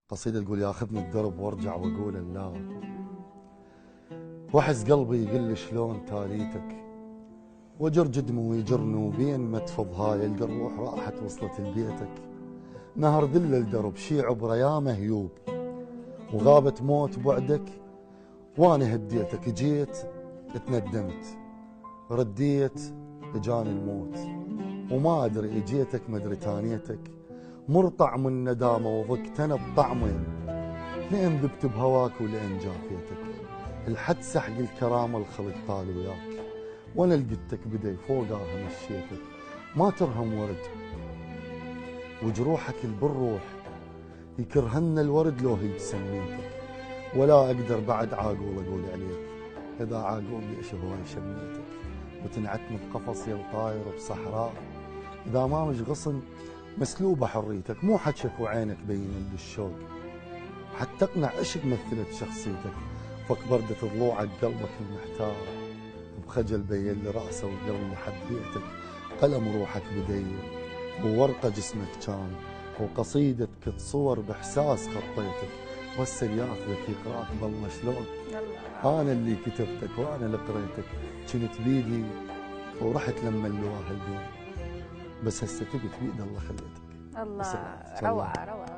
قصيدة تقول ياخذني الدرب وارجع واقول لا، واحس قلبي يقول لي شلون تاليتك، وجر جدمه ويجرني وبين ما تفض هاي القى الروح راحت وصلت لبيتك. نهر ذل الدرب شي عبره يا مهيوب، وغابت موت بعدك وانا هديتك. جيت تندمت رديت اجاني الموت، وما ادري اجيتك ما ادري تانيتك. مر طعم الندامه وضقت انا بطعمين، لين ذبت بهواك ولين جافيتك. الحد سحق الكرامه الخلق طال وياك، وانا لقيتك بدي فوقها مشيتك. ما ترهم ورد وجروحك بالروح، يكرهن الورد لو هي سميتك. ولا اقدر بعد عاقول اقول عليك، اذا عاقول ليش هواي شميتك. وتنعتني بقفص يا طاير بصحراء، اذا ما مش غصن مسلوبه حريتك. مو حجك وعينك بين الشوق، حتى اقنع عشق مثلت شخصيتك. فك بردة ضلوعك قلبك المحتار، بخجل بين لي راسه وقلبي حبيتك. قلم روحك بدير وورقه جسمك كان، وقصيدتك تصور باحساس خطيتك. والسل ياخذك يقراك بالله شلون، انا اللي كتبتك وانا اللي قريتك. كنت بيدي ورحت لما اللواها البين، بس هسه تقت بيد الله خليتك. الله، روعه روعه.